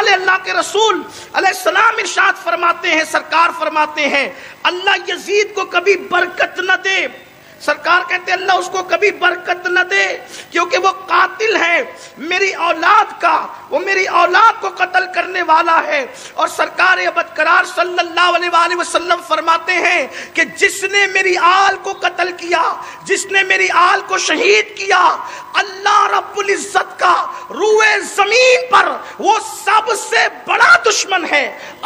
حال ہے اللہ کے رسول علیہ السلام ارشاد فرماتے ہیں، سرکار فرماتے ہیں اللہ یزید کو کبھی برکت نہ دے. سرکار کہتے ہیں اللہ اس کو کبھی برکت نہ دے کیونکہ وہ قاتل ہے میری اولاد کا، وہ میری اولاد کو قتل کرنے والا ہے. اور سرکار ابدقرار صلی اللہ علیہ وآلہ وسلم فرماتے ہیں کہ جس نے میری آل کو قتل کیا، جس نے میری آل کو شہید کیا، اللہ رب العزت کا روئے زمین پر وہ سب سے بڑا دشمن ہے.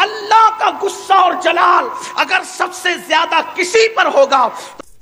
اللہ کا غصہ اور جلال اگر سب سے زیادہ کسی پر ہوگا.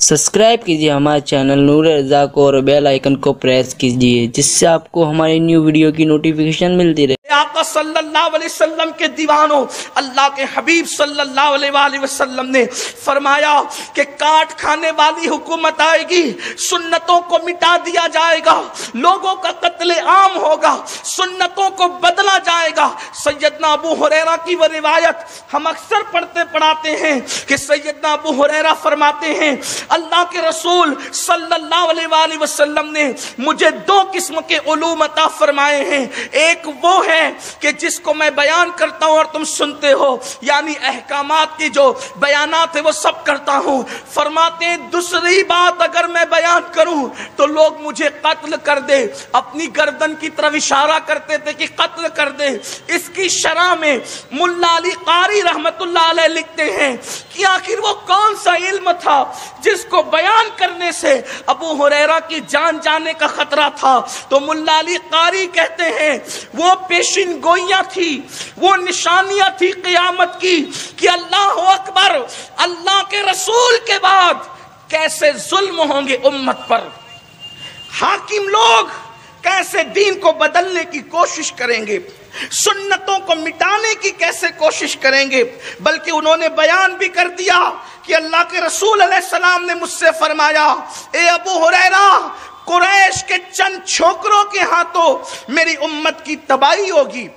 سبسکرائب کیجیے ہمارے چینل نور رضا کو اور بیل آئیکن کو پریس کیجیے جس سے آپ کو ہماری نیو ویڈیو کی نوٹیفیکیشن ملتی رہے. آقا صلی اللہ علیہ وسلم کے دیوانوں، اللہ کے حبیب صلی اللہ علیہ وآلہ وسلم نے فرمایا کہ کاٹ کھانے والی حکومت آئے گی، سنتوں کو مٹا دیا جائے گا، لوگوں کا قتل عام ہوگا، سنتوں کو بدلا جائے گا. سیدنا ابو ہریرہ کی وہ روایت ہم اکثر پڑھتے پڑھاتے ہیں کہ سیدنا ابو ہریرہ فرماتے ہیں اللہ کے رسول صلی اللہ علیہ وآلہ وسلم نے مجھے دو قسم کے علوم عطا فرمائے ہیں. ایک وہ ہے کہ جس کو میں بیان کرتا ہوں اور تم سنتے ہو، یعنی احکامات کی جو بیانات ہے وہ سب کرتا ہوں. فرماتے ہیں دوسری بات اگر میں بیان کروں تو لوگ مجھے قتل کر دے. اپنی گردن کی طرف اشارہ کرتے تھے کہ قتل کر دے. اس کی شرح میں ملا علی قاری رحمت اللہ علیہ لکھتے ہیں کہ آخر وہ کون سا علم تھا جس کو بیان کرنے سے ابو ہریرہ کی جان جانے کا خطرہ تھا. تو ملا علی قاری کہتے ہیں وہ پیشن گوئیاں تھی، وہ نشانیاں تھی قیامت کی کہ اللہ اکبر، اللہ کے رسول کے بعد کیسے ظلم ہوں گے امت پر، حاکم لوگ کیسے دین کو بدلنے کی کوشش کریں گے، سنتوں کو مٹانے کی کیسے کوشش کریں گے. بلکہ انہوں نے بیان بھی کر دیا کہ اللہ کے رسول علیہ السلام نے مجھ سے فرمایا اے ابو ہریرہ، قریش کے چند چھوکروں کے ہاتھوں میری امت کی تباہی ہوگی.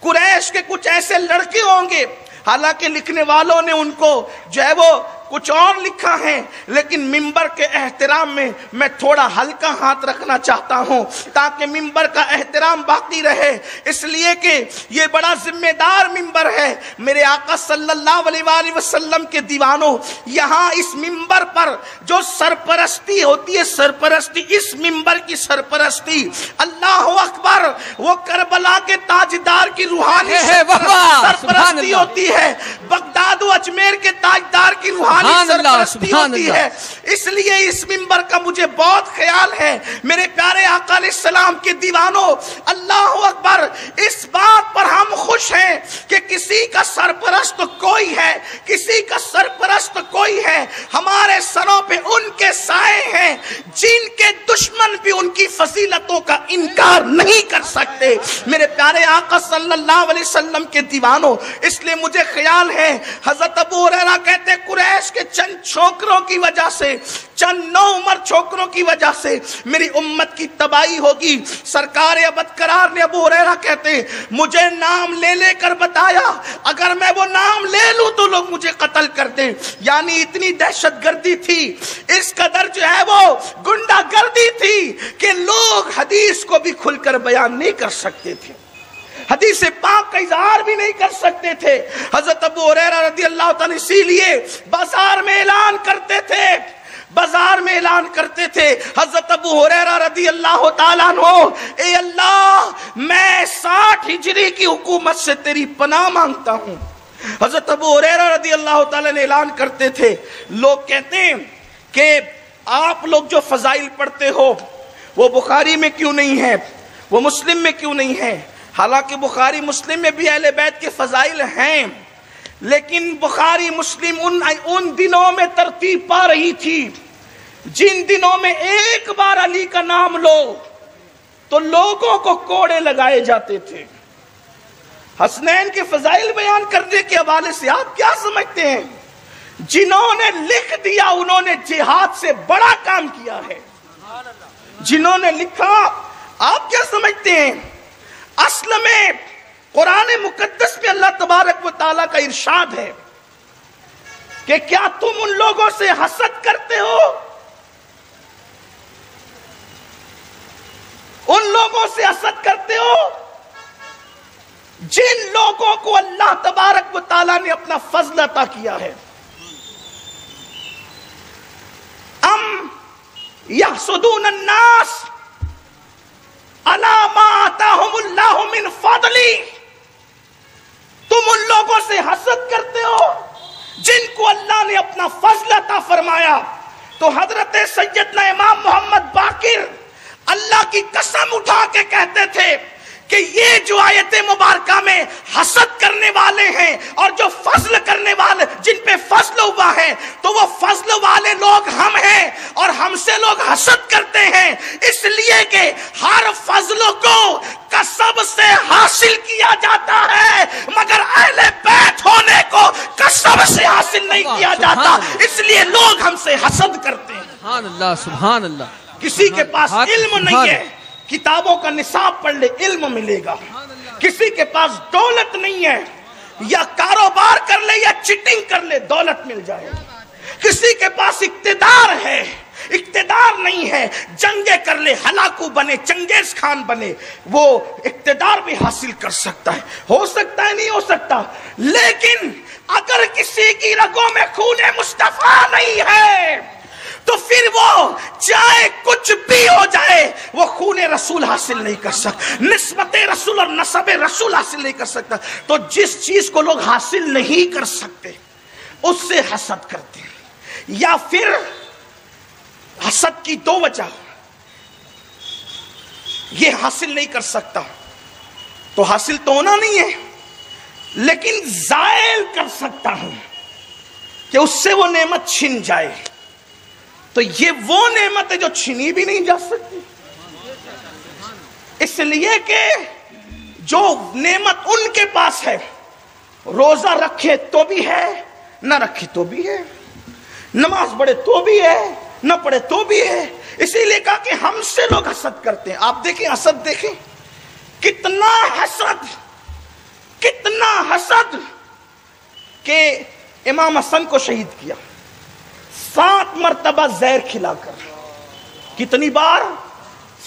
قریش کے کچھ ایسے لڑکے ہوں گے، حالانکہ لکھنے والوں نے ان کو جو ہے وہ کچھ اور لکھا ہے، لیکن ممبر کے احترام میں میں تھوڑا ہلکا ہاتھ رکھنا چاہتا ہوں تاکہ ممبر کا احترام باقی رہے، اس لیے کہ یہ بڑا ذمہ دار ممبر ہے. میرے آقا صلی اللہ علیہ وآلہ وسلم کے دیوانوں، یہاں اس ممبر پر جو سرپرستی ہوتی ہے، سرپرستی اس ممبر کی سرپرستی اللہ اکبر وہ کربلا کے تاجدار کی روحانی سرپرستی ہوتی ہے، بغداد و اجمیر کے تاجدار کی روحانی سرپرستی ہوتی ہے. اس لیے اس ممبر کا مجھے بہت خیال ہے. میرے پیارے آقا علیہ السلام کے دیوانوں، اللہ اکبر، اس بات پر ہم خوش ہیں کہ کسی کا سرپرست کوئی ہے، کسی کا سرپرست کوئی ہے. ہمارے سروں پہ ان کے سائے ہیں جن کے دشمن بھی ان کی فضیلتوں کا انکار نہیں کر سکتے. میرے پیارے آقا صلی اللہ علیہ وسلم کے دیوانوں، اس لیے مجھے خیال ہے حضرت ابو ہریرہ کہتے قریش کے چند چھوکروں کی وجہ سے، چند نو عمر چھوکروں کی وجہ سے میری امت کی تباہی ہوگی. سرکار ابدقرار نے ابو ہریرہ کہتے مجھے نام لے لے کر بتایا، اگر میں وہ نام لے لوں تو لوگ مجھے قتل کر دیں. یعنی اتنی دہشت گردی تھی، اس قدر جو ہے وہ گنڈا گردی تھی کہ لوگ حدیث کو بھی کھل کر بیان نہیں کر سکتے تھے، حدیث پاک کا اظہار بھی نہیں کر سکتے تھے. حضرت ابو ہریرہ رضی اللہ تعالیٰ اسی لیے بازار میں اعلان کرتے تھے، بازار میں اعلان کرتے تھے حضرت ابو ہریرہ رضی اللہ تعالیٰ عنہ، اے اللہ میں 60 ہجری کی حکومت سے تیری پناہ مانگتا ہوں. حضرت ابو ہریرہ رضی اللہ تعالیٰ نے اعلان کرتے تھے. لوگ کہتے ہیں کہ آپ لوگ جو فضائل پڑھتے ہو وہ بخاری میں کیوں نہیں ہے، وہ مسلم میں کیوں نہیں ہے؟ حالانکہ بخاری مسلم میں بھی اہل بیت کے فضائل ہیں، لیکن بخاری مسلم ان دنوں میں ترتیب پا رہی تھی جن دنوں میں ایک بار علی کا نام لو تو لوگوں کو کوڑے لگائے جاتے تھے. حسنین کے فضائل بیان کرنے کے حوالے سے آپ کیا سمجھتے ہیں؟ جنہوں نے لکھ دیا انہوں نے جہاد سے بڑا کام کیا ہے. جنہوں نے لکھا آپ کیا سمجھتے ہیں؟ اصل میں قرآن مقدس میں اللہ تبارک و تعالیٰ کا ارشاد ہے کہ کیا تم ان لوگوں سے حسد کرتے ہو، ان لوگوں سے حسد کرتے ہو جن لوگوں کو اللہ تبارک و تعالیٰ نے اپنا فضل عطا کیا ہے، ام یحسدون الناس علی ما آتاہم اللہ من فضلی، تم ان لوگوں سے حسد کرتے ہو جن کو اللہ نے اپنا فضل عطا فرمایا۔ تو حضرت سیدنا امام محمد باقر اللہ کی قسم اٹھا کے کہتے تھے کہ یہ جو آیت مبارکہ میں حسد کرنے والے ہیں اور جو فضل کرنے والے جن پہ فضل ہوا ہے، تو وہ فضل والے لوگ ہم ہیں اور ہم سے لوگ حسد کرتے ہیں، اس لیے کہ ہر فضل کو کسب سے حاصل کیا جاتا ہے، مگر اہل بیت ہونے کو کسب سے حاصل نہیں کیا جاتا، اس لیے لوگ ہم سے حسد کرتے ہیں۔ سبحان اللہ، سبحان اللہ۔ کسی کے پاس علم نہیں ہے، کتابوں کا نصاب پڑھ لے علم ملے گا۔ کسی کے پاس دولت نہیں ہے، یا کاروبار کر لے یا چیٹنگ کر لے، دولت مل جائے گی۔ کسی کے پاس اقتدار ہے، اقتدار نہیں ہے، جنگیں کر لے، ہلاکو بنے، چنگیز خان بنے، وہ اقتدار بھی حاصل کر سکتا ہے۔ ہو سکتا ہے نہیں ہو سکتا، لیکن اگر کسی کی رگوں میں خون مصطفیٰ نہیں ہے تو پھر وہ چاہے کچھ بھی ہو جائے وہ خون رسول حاصل نہیں کر سکتا، نسبت رسول اور نسب رسول حاصل نہیں کر سکتا۔ تو جس چیز کو لوگ حاصل نہیں کر سکتے اس سے حسد کرتے ہیں، یا پھر حسد کی دو وجہ، یہ حاصل نہیں کر سکتا تو حاصل تو ہونا نہیں ہے، لیکن زائل کر سکتا ہوں کہ اس سے وہ نعمت چھن جائے، تو یہ وہ نعمت ہے جو چھنی بھی نہیں جا سکتی، اس لیے کہ جو نعمت ان کے پاس ہے، روزہ رکھے تو بھی ہے، نہ رکھے تو بھی ہے، نماز پڑھے تو بھی ہے، نہ پڑھے تو بھی ہے، اسی لیے کہا کہ ہم سے لوگ حسد کرتے ہیں۔ آپ دیکھیں حسد، دیکھیں کتنا حسد کہ امام حسن کو شہید کیا 7 مرتبہ زہر کھلا کر۔ کتنی بار؟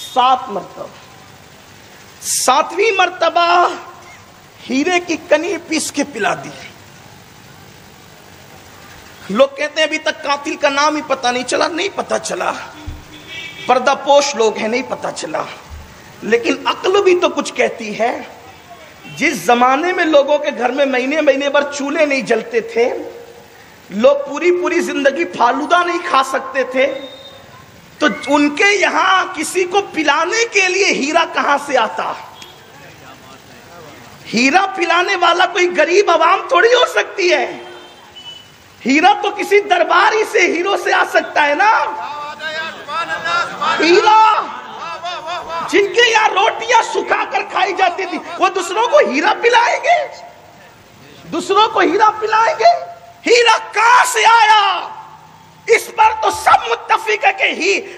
7 مرتبہ۔ 7ویں مرتبہ ہیرے کی کنی پیس کے پلا دی۔ لوگ کہتے ہیں ابھی تک قاتل کا نام ہی پتہ نہیں چلا، نہیں پتہ چلا، پردہ پوش لوگ ہیں، نہیں پتہ چلا، لیکن عقل بھی تو کچھ کہتی ہے۔ جس زمانے میں لوگوں کے گھر میں مہینے بھر چولہے نہیں جلتے تھے، لوگ پوری زندگی پھالودہ نہیں کھا سکتے تھے، تو ان کے یہاں کسی کو پلانے کے لیے ہیرا کہاں سے آتا؟ ہیرا پلانے والا کوئی غریب عوام تھوڑی ہو سکتی ہے، ہیرا تو کسی درباری سے، ہیرو سے آ سکتا ہے نا۔ ہیرا جن کے یہاں روٹیاں سکھا کر کھائی جاتی تھی، وہ دوسروں کو ہیرا پلائیں گے؟ دوسروں کو ہیرا پلائیں گے؟ ہیرا کہاں سے آیا؟ اس پر تو سب متفق ہے کہ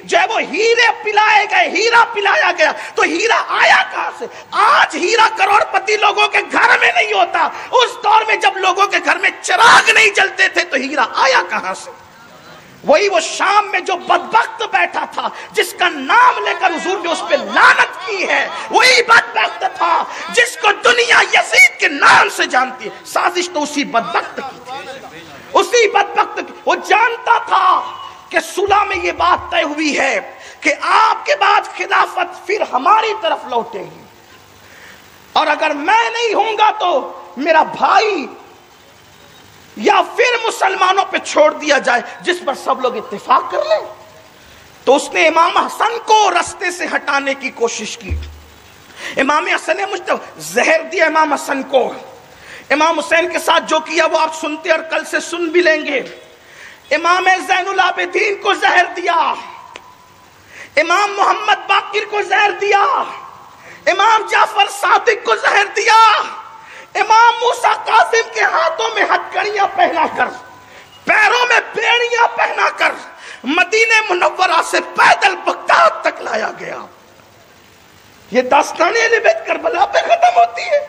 جو ہے وہ ہیرے پلائے گئے، ہیرا پلایا گیا، تو ہیرا آیا کہاں سے؟ آج ہیرا کروڑ پتی لوگوں کے گھر میں نہیں ہوتا، اس دور میں جب لوگوں کے گھر میں چراغ نہیں جلتے تھے تو ہیرا آیا کہاں سے؟ وہی وہ شام میں جو بدبخت بیٹھا تھا، جس کا نام لے کر حضور نے اس پہ لعنت کی ہے، وہی بدبخت تھا جس کو دنیا یزید کے نام سے جانتی ہے۔ سازش تو اسی بدبخت کی تھی، اسی بدبخت کی۔ وہ جانتا تھا کہ صلح میں یہ بات طے ہوئی ہے کہ آپ کے بعد خلافت پھر ہماری طرف لوٹے گی، اور اگر میں نہیں ہوں گا تو میرا بھائی یا پھر مسلمانوں پہ چھوڑ دیا جائے جس پر سب لوگ اتفاق کر لیں۔ تو اس نے امام حسن کو رستے سے ہٹانے کی کوشش کی۔ امام حسن نے زہر دیا امام حسن کو، امام حسین کے ساتھ جو کیا وہ آپ سنتے اور کل سے سن بھی لیں گے۔ امام زین العابدین کو زہر دیا، امام محمد باقر کو زہر دیا، امام جعفر صادق کو زہر دیا، امام موسیٰ قاسم کے ہاتھوں میں ہتھکڑیاں پہنا کر، پیروں میں بیڑیاں پہنا کر مدینہ منورہ سے پیدل بغداد تک لایا گیا۔ یہ داستان اہل بیت کربلا پہ ختم ہوتی ہے۔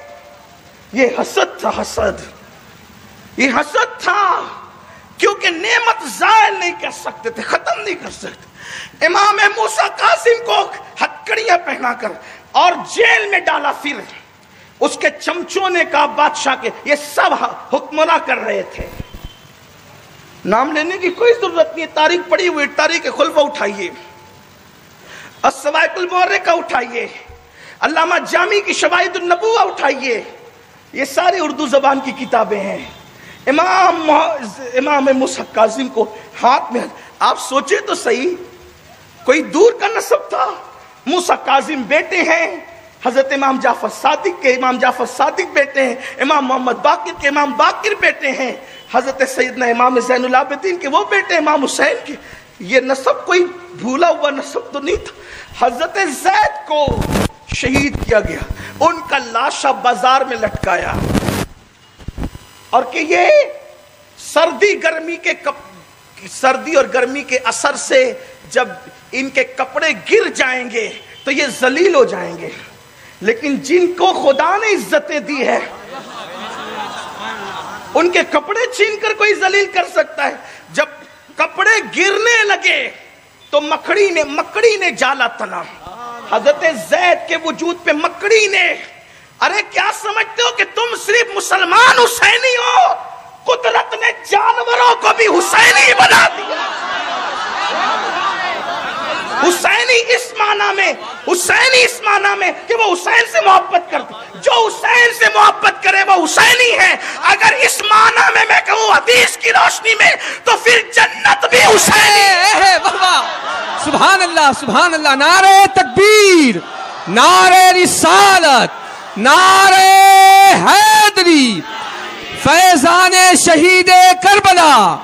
یہ حسد تھا، حسد، یہ حسد تھا، کیونکہ نعمت زائل نہیں کر سکتے تھے، ختم نہیں کر سکتے۔ امام موسیٰ قاسم کو ہتھکڑیاں پہنا کر اور جیل میں ڈالا، پھر اس کے چمچوں نے کہا بادشاہ کے، یہ سب حکمراں کر رہے تھے. نام لینے کی کوئی ضرورت نہیں، تاریخ پڑھی ہوئی، تاریخ خلفہ اٹھائیے، السوائق المورخہ اٹھائیے، علامہ جامی کی شواہد النبوہ اٹھائیے، یہ ساری اردو زبان کی کتابیں ہیں. امام موسیٰ کاظم کو ہاتھ میں، آپ سوچے تو صحیح، کوئی دور کا نسب تھا. موسیٰ کاظم بیٹے ہیں حضرت امام جعفر صادق کے، امام جعفر صادق بیٹے ہیں امام محمد باقر کے، امام باقر بیٹے ہیں حضرت سیدنا امام زین العابدین کے، وہ بیٹے امام حسین کے. یہ نسب کوئی بھولا ہوا نسب تو نہیں تھا. حضرت زید کو شہید کیا گیا، ان کا لاشا بازار میں لٹکایا، اور کہ یہ سردی اور گرمی کے اثر سے جب ان کے کپڑے گر جائیں گے تو یہ ذلیل ہو جائیں گے، لیکن جن کو خدا نے عزتیں دی ہے ان کے کپڑے چھین کر کوئی ذلیل کر سکتا ہے؟ جب کپڑے گرنے لگے تو مکڑی نے جالا تنا. حضرت زید کے وجود پہ مکڑی نے، ارے کیا سمجھتے ہو کہ تم صرف مسلمان حسینی ہو؟ قدرت نے جانوروں کو بھی حسینی بنا دیا. حسینی اس معنی میں کہ وہ حسین سے محبت کرتے، جو حسین سے محبت کرے وہ حسینی ہے. اگر اس معنی میں کہوں حدیث کی روشنی میں تو پھر جنت بھی حسینی ہے. سبحان اللہ سبحان اللہ. نعرہ تکبیر، نعرہ رسالت، نعرہ حیدری، فیضان شہید کربلا.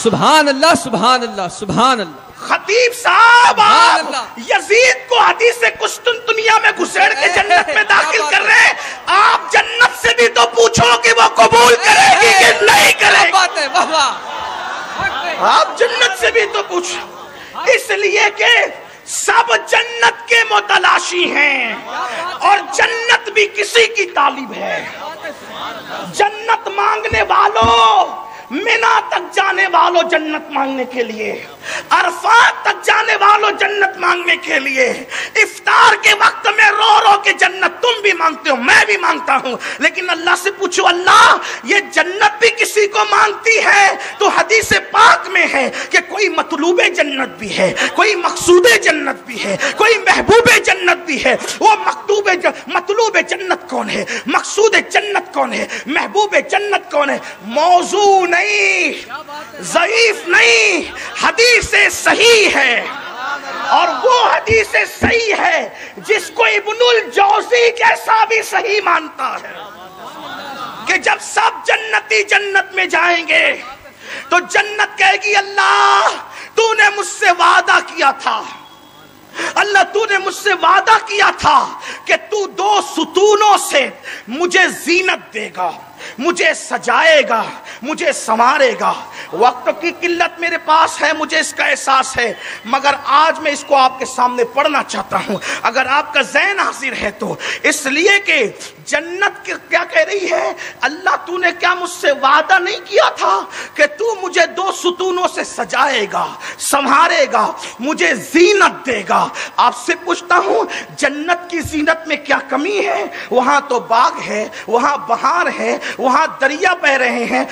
سبحان اللہ سبحان اللہ سبحان اللہ. خطیب صاحب آپ یزید کو حدیث قسطنطنیہ میں گھسیڑ کے جنت میں داخل کر رہے ہیں. آپ جنت سے بھی تو پوچھو کہ وہ قبول کرے گی کہ نہیں کرے گی. آپ جنت سے بھی تو پوچھو، اس لیے کہ سب جنت کے متلاشی ہیں اور جنت بھی کسی کی طالب ہے. جنت مانگنے والوں، مینا تک جانے والوں جنت مانگنے کے لیے، عرفات تک جانے والوں جنت مانگنے کے لیے، افطار کے وقت میں رو رو کے جنت تم بھی مانگتے ہو، میں بھی مانگتا ہوں، لیکن اللہ سے پوچھو اللہ یہ جنت بھی کسی کو مانگتی ہے؟ تو حدیث پاک میں ہے کہ کوئی مطلوب جنت بھی ہے، کوئی مقصود جنت بھی ہے، کوئی محبوب جنت بھی ہے. وہ مطلوب جنت کون ہے، مقصود جنت کون ہے، محبوب جنت کون ہے؟ موضوع نہیں، ضعیف نہیں، حدیث صحیح ہے. اور وہ حدیث صحیح ہے جس کو ابن الجوزی جیسا بھی صحیح مانتا ہے کہ جب سب جنتی جنت میں جائیں گے تو جنت کہے گی اللہ تو نے مجھ سے وعدہ کیا تھا، اللہ تو نے مجھ سے وعدہ کیا تھا کہ تو 2 ستونوں سے مجھے زینت دے گا، مجھے سجائے گا، مجھے سنوارے گا. وقت کی قلت میرے پاس ہے، مجھے اس کا احساس ہے، مگر آج میں اس کو آپ کے سامنے پڑھنا چاہتا ہوں اگر آپ کا ذہن حاضر ہے تو. اس لیے کہ جنت کیا کہہ رہی ہے؟ اللہ تو نے کیا مجھ سے وعدہ نہیں کیا تھا کہ تو مجھے 2 ستونوں سے سجائے گا، سنوارے گا، مجھے زینت دے گا. آپ سے پوچھتا ہوں جنت کی زینت میں کیا کمی ہے؟ وہاں تو باغ ہے، وہاں بہار ہے، وہاں دریا بہ رہے ہیں،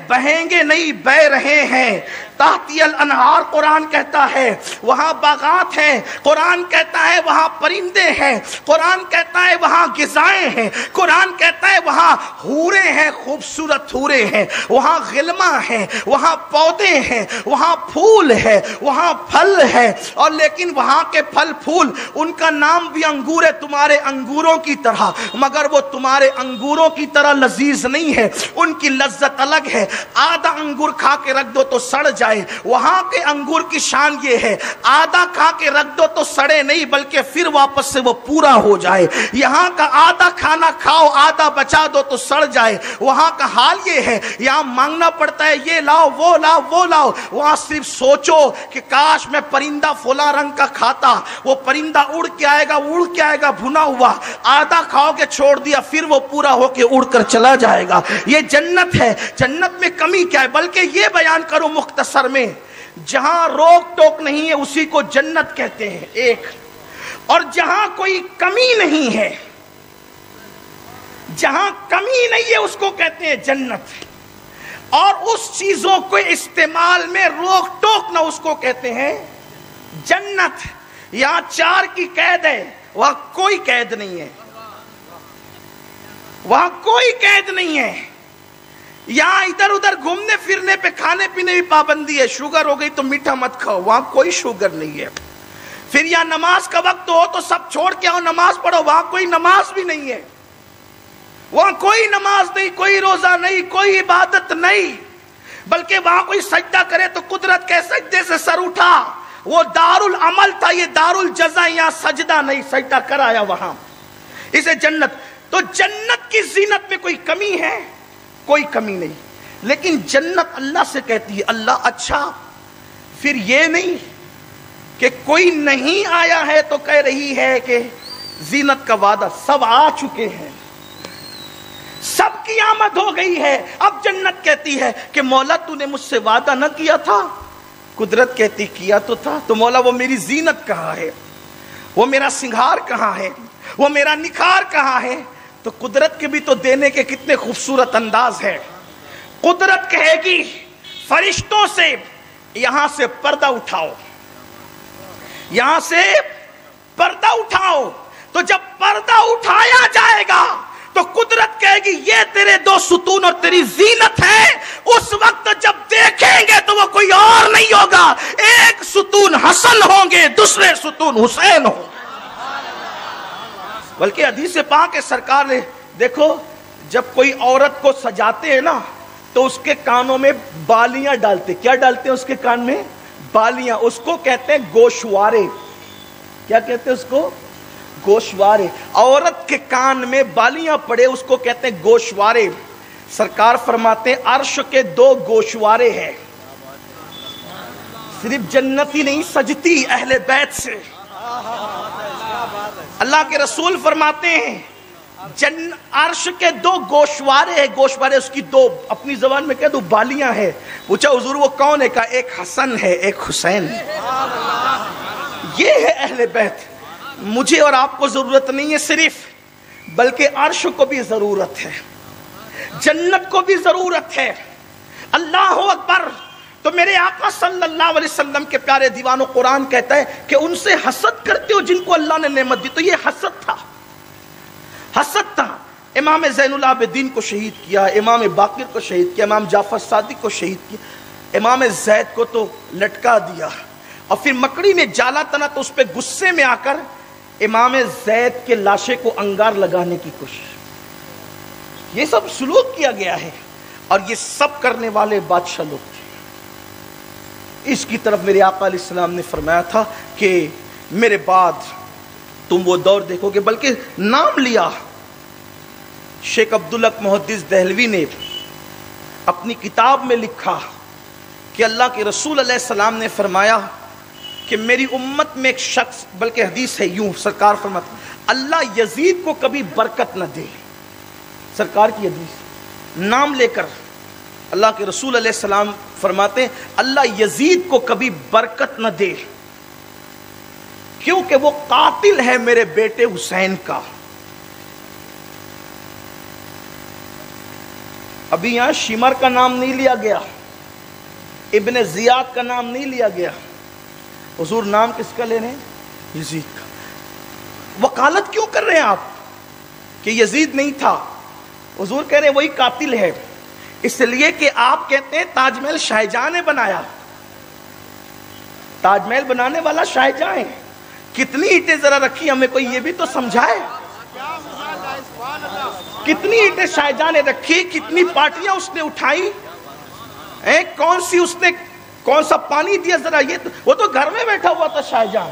بہیں گے نہیں، بہ رہے ہیں. تحتی الانہار قرآن کہتا ہے، وہاں باغات ہیں. قرآن کہتا ہے وہاں پرندے ہیں. قرآن کہتا ہے وہاں غذائیں ہیں. قرآن کہتا ہے وہاں حورے ہیں، خوبصورت حورے ہیں، وہاں غلماں ہیں، وہاں پودے ہیں، وہاں پھول ہے، وہاں پھل ہے. اور لیکن وہاں کے پھل پھول ان کا نام بھی انگور ہے، تمہارے انگوروں کی طرح، مگر وہ تمہارے انگوروں کی طرح لذیذ نہیں ہے. ان کی لذت الگ ہے. آدھا انگور کھا کے رکھ دو تو سڑ جائے. وہاں کے انگور کی شان یہ ہے آدھا کھا کے رکھ دو تو سڑے نہیں بلکہ پھر واپس سے وہ پورا ہو جائے. یہاں کا آدھا کھانا کھاؤ آدھا بچا دو تو سڑ جائے. وہاں کا حال یہ ہے، یہاں مانگنا پڑتا ہے یہ لاؤ وہ لاؤ وہ لاؤ. وہاں صرف سوچو کہ کاش میں پرندہ فلاں رنگ کا کھاتا، وہ پرندہ اڑ کے آئے گا بھنا ہوا، آدھا کھاؤ کے چھوڑ دیا پھر وہ پورا ہو کے اڑ کر چلا جائے گا. یہ جنت ہے. جنت میں کمی کیا ہے؟ بلکہ یہ بیان کرو مختصر میں، جہاں روک ٹوک نہیں ہے اسی کو جنت کہتے ہیں ایک، اور جہاں کوئی کمی نہیں ہے جہاں کمی نہیں ہے اس کو کہتے ہیں جنت، اور اس چیزوں کو استعمال میں روک ٹوک نہ اس کو کہتے ہیں جنت۔ یہاں 4 کی قید ہے، وہاں کوئی قید نہیں ہے، وہاں کوئی قید نہیں ہے۔ یہاں ادھر ادھر گھومنے پھرنے پہ کھانے پینے بھی پابندی ہے، شوگر ہو گئی تو میٹھا مت کھاؤ، وہاں کوئی شوگر نہیں ہے۔ پھر یہاں نماز کا وقت ہو تو سب چھوڑ کے آؤ نماز پڑھو، وہاں کوئی نماز بھی نہیں ہے، وہاں کوئی نماز نہیں، کوئی روزہ نہیں، کوئی عبادت نہیں، بلکہ وہاں کوئی سجدہ کرے تو قدرت کے سجدے سے سر اٹھا، وہ دار العمل تھا، یہ دار الجزا، یہاں سجدہ نہیں، سجدہ کرایا وہاں، اسے جنت۔ تو جنت کی زینت میں کوئی کمی ہے؟ کوئی کمی نہیں، لیکن جنت اللہ سے کہتی ہے اللہ اچھا، پھر یہ نہیں کہ کوئی نہیں آیا ہے تو کہہ رہی ہے کہ زینت کا وعدہ، سب آ چکے ہیں، سب کی آمد ہو گئی ہے، اب جنت کہتی ہے کہ مولا تو نے مجھ سے وعدہ نہ کیا تھا؟ قدرت کہتی کیا تو تھا، تو مولا وہ میری زینت کہاں ہے، وہ میرا سنگھار کہاں ہے، وہ میرا نکھار کہاں ہے؟ تو قدرت کے بھی تو دینے کے کتنے خوبصورت انداز ہے۔ قدرت کہے گی فرشتوں سے یہاں سے پردہ اٹھاؤ، یہاں سے پردہ اٹھاؤ، تو جب پردہ اٹھایا جائے گا تو قدرت کہے گی یہ تیرے 2 ستون اور تیری زینت ہے۔ اس وقت جب دیکھیں گے تو وہ کوئی اور نہیں ہوگا، ایک ستون حسن ہوں گے، دوسرے ستون حسین ہوں۔ بلکہ حدیث پاک ہے سرکار نے، دیکھو جب کوئی عورت کو سجاتے ہیں نا تو اس کے کانوں میں بالیاں ڈالتے، کیا ڈالتے ہیں اس کے کان میں؟ بالیاں، اس کو کہتے ہیں گوشوارے۔ کیا کہتے ہیں اس کو؟ گوشوارے۔ عورت کے کان میں بالیاں پڑے اس کو کہتے ہیں گوشوارے۔ سرکار فرماتے ہیں عرش کے 2 گوشوارے ہیں، صرف جنتی نہیں سجتی اہل بیت سے۔ اللہ کے رسول فرماتے ہیں عرش کے 2 گوشوارے ہیں، گوشوارے اس کی 2 اپنی زبان میں کہہ دو بالیاں ہیں۔ پوچھا حضور وہ کون ہے؟ کہا ایک حسن ہے ایک حسین ہے۔ یہ ہے اہل بیت۔ مجھے اور آپ کو ضرورت نہیں ہے صرف، بلکہ عرش کو بھی ضرورت ہے، جنت کو بھی ضرورت ہے۔ اللہ اکبر۔ تو میرے آقا صلی اللہ علیہ وسلم کے پیارے دیوانوں، قرآن کہتا ہے کہ ان سے حسد کرتے ہو جن کو اللہ نے نعمت دی۔ تو یہ حسد تھا، حسد تھا۔ امام زین العابدین کو شہید کیا، امام باقر کو شہید کیا، امام جعفر صادق کو شہید کیا، امام زید کو تو لٹکا دیا، اور پھر مکڑی نے جالا تنا تو اس پہ غصے میں آ کر امام زید کے لاشے کو انگار لگانے کی کوشش۔ یہ سب سلوک کیا گیا ہے، اور یہ سب کرنے والے بادشاہ لوگ تھے۔ اس کی طرف میرے آقا علیہ السلام نے فرمایا تھا کہ میرے بعد تم وہ دور دیکھو گے، بلکہ نام لیا۔ شیخ عبدالحق محدث دہلوی نے اپنی کتاب میں لکھا کہ اللہ کے رسول علیہ السلام نے فرمایا کہ میری امت میں ایک شخص، بلکہ حدیث ہے یوں، سرکار فرماتے اللہ یزید کو کبھی برکت نہ دے۔ سرکار کی حدیث نام لے کر اللہ کے رسول علیہ السلام فرماتے ہیں اللہ یزید کو کبھی برکت نہ دے، کیونکہ وہ قاتل ہے میرے بیٹے حسین کا۔ ابھی یہاں شمر کا نام نہیں لیا گیا، ابن زیاد کا نام نہیں لیا گیا، حضور نام کس کا لے رہے ہیں؟ یزید کا۔ وکالت کیوں کر رہے ہیں آپ کہ یزید نہیں تھا؟ حضور کہہ رہے ہیں وہی قاتل ہے، اس لیے کہ آپ کہتے ہیں تاج محل شاہ جہاں نے بنایا، تاج محل بنانے والا شاہ جہاں ہے۔ کتنی اینٹیں ذرا رکھی، ہمیں کوئی یہ بھی تو سمجھائے، کتنی اینٹیں شاہ جہاں نے رکھی، کتنی پارٹیاں اس نے اٹھائی، کون سی اس نے کون سا پانی دیا ذرا، یہ وہ تو گھر میں بیٹھا ہوا تھا شاہ جہاں،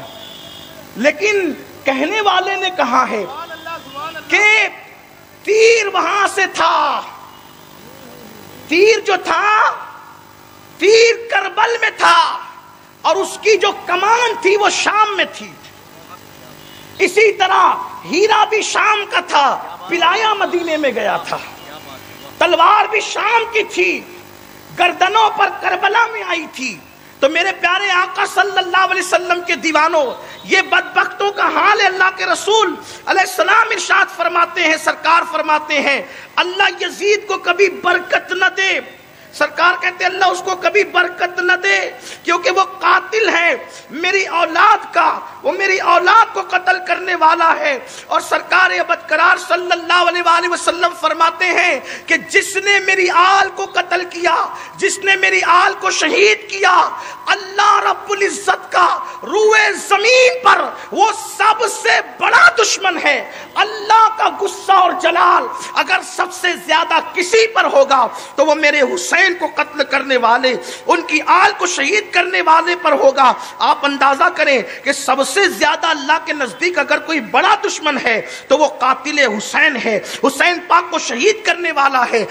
لیکن کہنے والے نے کہا ہے کہ تیر وہاں سے تھا، تیر جو تھا تیر کربل میں تھا، اور اس کی جو کمان تھی وہ شام میں تھی۔ اسی طرح ہیرا بھی شام کا تھا، پلایا مدینے میں گیا تھا، تلوار بھی شام کی تھی، گردنوں پر کربلا میں آئی تھی، تو میرے پیارے آقا صلی اللہ علیہ وسلم کے دیوانوں، یہ بدبختوں کا حال ہے۔ اللہ کے رسول علیہ السلام ارشاد فرماتے ہیں، سرکار فرماتے ہیں اللہ یزید کو کبھی برکت نہ دے۔ سرکار کہتے ہیں اللہ اس کو کبھی برکت نہ دے، کیونکہ وہ قاتل ہے میری اولاد کا، وہ میری اولاد کو قتل کرنے والا ہے۔ اور سرکار ابدقرار صلی اللہ علیہ وآلہ وسلم فرماتے ہیں کہ جس نے میری آل کو قتل کیا، جس نے میری آل کو شہید کیا، اللہ رب العزت کا روئے زمین پر وہ سب سے بڑا دشمن ہے۔ اللہ کا غصہ اور جلال اگر سب سے زیادہ کسی پر ہوگا تو وہ میرے حسین کو قتل کرنے والے، ان کی آل کو شہید کرنے والے پر ہوگا۔ آپ اندازہ کریں کہ سب سے زیادہ اللہ کے نزدیک اگر کوئی بڑا دشمن ہے تو وہ قاتل حسین ہے، حسین پاک کو شہید کرنے والا ہے۔